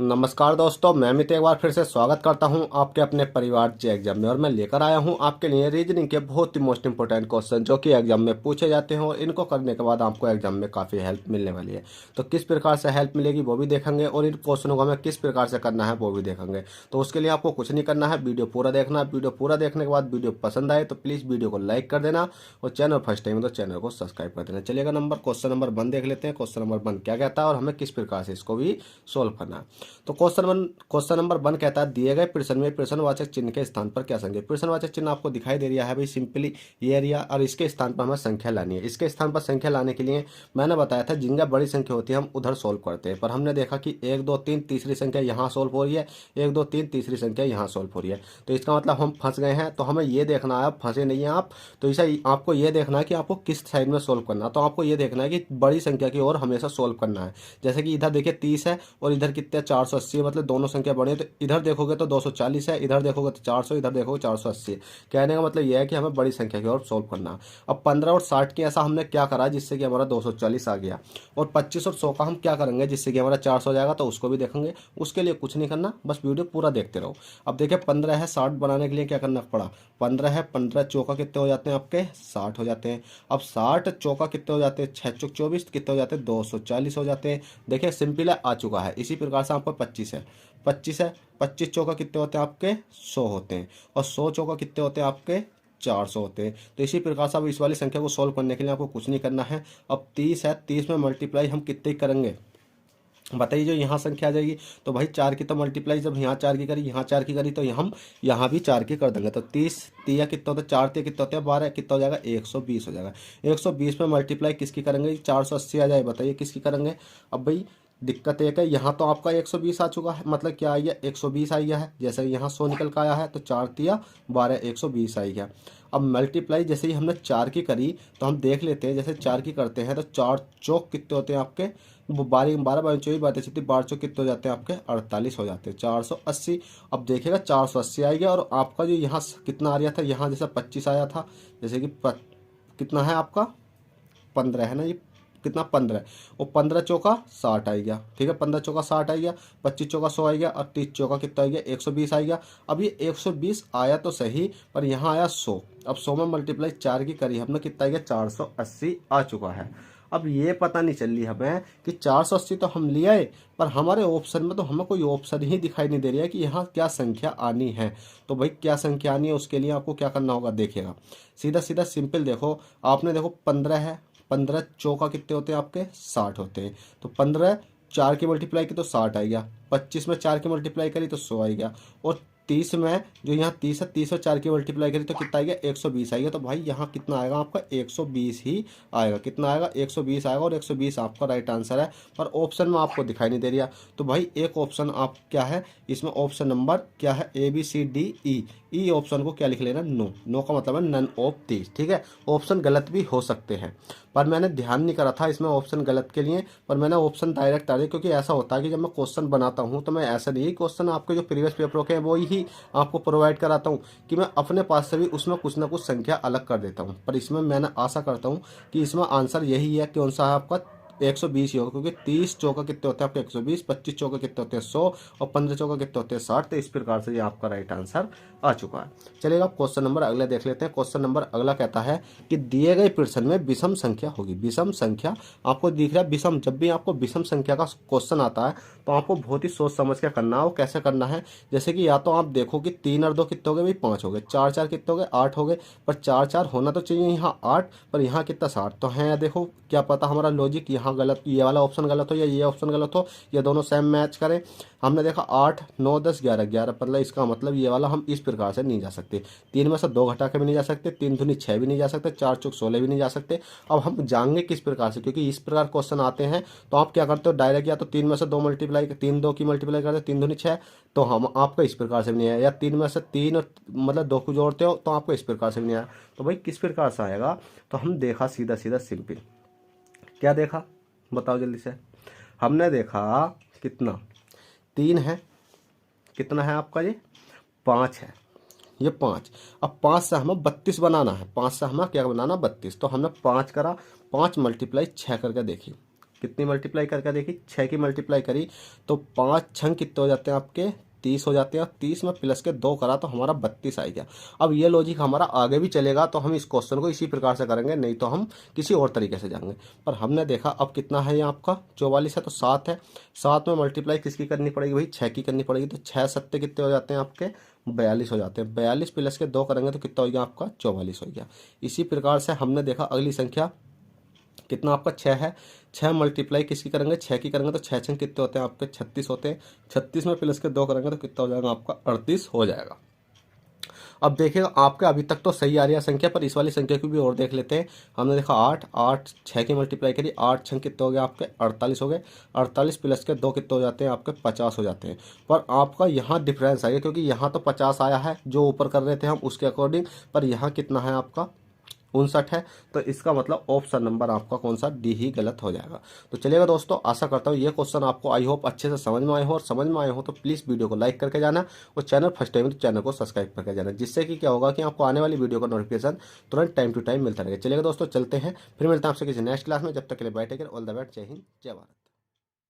नमस्कार दोस्तों, मैं अमित एक बार फिर से स्वागत करता हूं आपके अपने परिवार जे एग्जाम में। और मैं लेकर आया हूं आपके लिए रीजनिंग के बहुत ही मोस्ट इंपोर्टेंट क्वेश्चन जो कि एग्जाम में पूछे जाते हैं और इनको करने के बाद आपको एग्जाम में काफ़ी हेल्प मिलने वाली है। तो किस प्रकार से हेल्प मिलेगी वो भी देखेंगे और इन क्वेश्चनों को हमें किस प्रकार से करना है वो भी देखेंगे। तो उसके लिए आपको कुछ नहीं करना है, वीडियो पूरा देखना है। वीडियो पूरा देखने के बाद वीडियो पसंद आए तो प्लीज़ वीडियो को लाइक कर देना और चैनल फर्स्ट टाइम तो चैनल को सब्सक्राइब कर देना। चलिएगा क्वेश्चन नंबर 1 देख लेते हैं। क्वेश्चन नंबर 1 क्या कहता है और हमें किस प्रकार से इसको भी सोल्व करना है। तो क्वेश्चन नंबर 1 कहता है दिए गए प्रश्न में प्रश्नवाचक चिन्ह के स्थान पर क्या संख्या। प्रश्नवाचक चिन्ह आपको दिखाई दे रहा है भाई, सिंपली ये एरिया, और इसके स्थान पर हमें संख्या लानी है। इसके स्थान पर संख्या लाने के लिए मैंने बताया था जिनका बड़ी संख्या होती है हम उधर सोल्व करते हैं, पर हमने देखा कि 1 2 3 तीसरी संख्या यहाँ सोल्व हो रही है, 1 2 3 तीसरी संख्या यहाँ सोल्व हो रही है। तो इसका मतलब हम फंस गए हैं। तो हमें ये देखना है, फंसे नहीं है आप। तो इसे आपको ये देखना है कि आपको किस साइड में सोल्व करना है। तो आपको ये देखना है कि बड़ी संख्या की ओर हमेशा सोल्व करना है। जैसे कि इधर देखिए 30 है और इधर कितने 480, मतलब दोनों संख्या बड़ी है। तो इधर देखोगे तो 240 है, इधर देखोगे तो 400, इधर देखोगे 480। कहने का मतलब यह है कि हमें बड़ी संख्या की ओर सोल्व करना है। अब 15 और 60 की ऐसा हमने क्या करा जिससे कि हमारा 240 आ गया, और 25 और 100 का हम क्या करेंगे जिससे कि हमारा 400 हो जाएगा, तो उसको भी देखेंगे। उसके लिए कुछ नहीं करना, बस वीडियो पूरा देखते रहो। अब देखिए 15 है, 60 बनाने के लिए क्या करना पड़ा। 15 है, 15 चौका कितने हो जाते हैं आपके 60 हो जाते हैं। अब 60 चौका कितने हो जाते हैं 6 चौक 24 कितने हो जाते हैं 240 हो जाते हैं। देखिए सिंपल है, आ चुका है। इसी प्रकार से आपको 25 है, 25 है, 25 चौका कितने होते हैं आपके 100 होते हैं, और 100 चौका कितने होते हैं आपके 400 होते हैं। तो इसी प्रकार से अब इस वाली संख्या को सोल्व करने के लिए आपको कुछ नहीं करना है। अब 30 है, 30 में मल्टीप्लाई हम कितने करेंगे बताइए। जो यहाँ संख्या आ जाएगी तो भाई 4 की तो मल्टीप्लाई जब यहाँ 4 की करी, यहाँ 4 की करी, तो हम यहाँ भी 4 की कर देंगे। तो 30 तिया कितना होता है 4 तिया कितना होता है 12, कितना हो जाएगा 120 हो जाएगा। 120 में मल्टीप्लाई किसकी करेंगे 480 आ जाए, बताइए किसकी करेंगे। अब भाई दिक्कत एक है, यहाँ तो आपका 120 आ चुका है, मतलब क्या आ गया 120 आ गया है। जैसे यहाँ 100 निकल का आया है तो 4 तिया 12 120 आ गया। अब मल्टीप्लाई जैसे ही हमने 4 की करी तो हम देख लेते हैं, जैसे 4 की करते हैं तो 4 चौक कितने होते हैं आपके, वो 12 12 12 24 बातें छत्तीस 12 चौक कितने हो जाते हैं आपके 48 हो जाते हैं 480। अब देखिएगा 480 आ गया, और आपका जो यहाँ कितना आ रहा था, यहाँ जैसे 25 आया था, जैसे कि कितना है आपका 15 है ना, ये कितना 15, और 15 चौका 60 आ गया। ठीक है, 15 चौका 60 आ गया, 25 चौका 100 आ गया, और 30 चौका कितना आ गया 120 आ गया। अब ये 120 आया तो सही, पर यहाँ आया 100। अब 100 में मल्टीप्लाई 4 की करी हमने, कितना आ गया 480 आ चुका है। अब ये पता नहीं चल रही हमें कि 480 तो हम ले आए, पर हमारे ऑप्शन में तो हमें कोई ऑप्शन ही दिखाई नहीं दे रहा है कि यहाँ क्या संख्या आनी है। तो भाई क्या संख्या आनी है उसके लिए आपको क्या करना होगा, देखिएगा सीधा सीधा सिंपल। देखो आपने देखो 15 है, 15 चौका कितने होते हैं आपके 60 होते हैं। तो 15 4 की मल्टीप्लाई की तो 60 आ गया, 25 में 4 की मल्टीप्लाई करी तो 100 आ गया, और 30 में जो यहाँ 30 है 30 और 4 की मल्टीप्लाई करी तो कितना आ गया 120 आएगा। तो भाई यहाँ कितना आएगा आपका 120 ही आएगा। कितना आएगा 120 आएगा, और 120 आपका राइट आंसर है, पर ऑप्शन में आपको दिखाई नहीं दे रहा। तो भाई एक ऑप्शन आप क्या है इसमें, ऑप्शन नंबर क्या है ABCDE, ई ऑप्शन को क्या लिख लेना नो। नो का मतलब है नन ऑफ दीज। ठीक है, ऑप्शन गलत भी हो सकते हैं, पर मैंने ध्यान नहीं करा था इसमें ऑप्शन गलत के लिए, पर मैंने ऑप्शन डायरेक्ट डाले, क्योंकि ऐसा होता है कि जब मैं क्वेश्चन बनाता हूँ तो मैं ऐसा नहीं क्वेश्चन आपके जो प्रीवियस पेपरों के वो ही आपको प्रोवाइड कराता हूँ कि मैं अपने पास से भी उसमें कुछ ना कुछ संख्या अलग कर देता हूँ। पर इसमें मैंने आशा करता हूँ कि इसमें आंसर यही है, कौन सा है आपका 120 ही होगा, क्योंकि 30 चौका कितने होते हैं आपके 120, 25 चौका कितने होते हैं 100, और 15 चौका कितने होते हैं 60। तो इस प्रकार से ये आपका राइट आंसर आ चुका है। चलिएगा क्वेश्चन नंबर अगले देख लेते हैं। क्वेश्चन नंबर अगला कहता है कि दिए गए प्रश्न में विषम संख्या होगी। विषम संख्या आपको दिख रहा है, विषम जब भी आपको विषम संख्या का क्वेश्चन आता है तो आपको बहुत ही सोच समझ के करना है। वो कैसे करना है, जैसे कि या तो आप देखो कि 3 और 2 कितने हो गए भाई 5 हो गए, 4 4 कितने हो गए 8 हो गए, पर 4 4 होना तो चाहिए यहाँ 8, पर यहाँ कितना 60 तो है। देखो क्या पता हमारा लॉजिक यहाँ गलत, ये वाला ऑप्शन गलत हो या ये ऑप्शन गलत हो, या दोनों सेम मैच करें। हमने देखा 8 9 10 11 11, मतलब इसका मतलब ये वाला हम इस प्रकार से नहीं जा सकते। 3 में से 2 घटा के भी नहीं जा सकते, 3 दूनी 6 भी नहीं जा सकते, 4 चौक 16 भी नहीं जा सकते। अब हम जाएंगे किस प्रकार से, क्योंकि इस प्रकार क्वेश्चन आते हैं तो आप क्या करते हो डायरेक्ट, या तो 3 में से 2 मल्टीप्लाई 3 2 की मल्टीप्लाई करते 3 दूनी 6, तो हम आपका इस प्रकार से भी नहीं आया, या 3 में से 3 और मतलब 2 को जोड़ते हो तो आपको इस प्रकार से भी नहीं आया। तो भाई किस प्रकार से आएगा, तो हम देखा सीधा सीधा सिंपल, क्या देखा बताओ जल्दी से। हमने देखा कितना 3 है, कितना है आपका ये 5 है, ये 5। अब 5 से हमें 32 बनाना है, 5 से हमें क्या बनाना 32। तो हमने 5 करा, 5 मल्टीप्लाई 6 करके देखी, कितनी मल्टीप्लाई करके देखी, 6 की मल्टीप्लाई करी तो 5 छंग कितने हो जाते हैं आपके 30 हो जाते हैं। 30 में प्लस के 2 करा तो हमारा 32 आ गया। अब ये लॉजिक हमारा आगे भी चलेगा तो हम इस क्वेश्चन को इसी प्रकार से करेंगे, नहीं तो हम किसी और तरीके से जाएंगे। पर हमने देखा अब कितना है, ये आपका 44 है तो 7 है। 7 में मल्टीप्लाई किसकी करनी पड़ेगी भाई, 6 की करनी पड़ेगी। तो 6 सत्ते कितने हो जाते हैं आपके 42 हो जाते हैं। 42 प्लस के 2 करेंगे तो कितना हो गया आपका 44 हो गया। इसी प्रकार से हमने देखा अगली संख्या कितना आपका 6 है। 6 मल्टीप्लाई किसकी करेंगे, 6 की करेंगे तो 6 छंग कितने होते हैं आपके 36 होते हैं। 36 में प्लस के 2 करेंगे तो कितना हो जाएगा आपका 38 हो जाएगा। अब देखिएगा आपके अभी तक तो सही आ रही है संख्या, पर इस वाली संख्या को भी और देख लेते हैं। हमने देखा 8 8 6 की मल्टीप्लाई करी, 8 छंग कितने हो गए आपके 48 हो गए। 48 प्लस के 2 कितने हो जाते हैं आपके 50 हो जाते हैं। पर आपका यहाँ डिफरेंस आएगा क्योंकि यहाँ तो 50 आया है जो ऊपर कर रहे थे हम उसके अकॉर्डिंग, पर यहाँ कितना है आपका 59 है। तो इसका मतलब ऑप्शन नंबर आपका कौन सा, डी ही गलत हो जाएगा। तो चलिएगा दोस्तों, आशा करता हूँ ये क्वेश्चन आपको आई होप अच्छे से समझ में आए हो, और समझ में आए हो तो प्लीज़ वीडियो को लाइक करके जाना, और चैनल फर्स्ट टाइम तो चैनल को सब्सक्राइब करके जाना, जिससे कि क्या होगा कि आपको आने वाली वीडियो का नोटिफिकेशन तुरंत टाइम टू टाइम मिलता रहेगा। चलिएगा दोस्तों, चलते हैं, फिर मिलते हैं आपसे किसी नेक्स्ट क्लास में। जब तक के लिए बैठे ऑल द बेस्ट, जय हिंद जय भारत।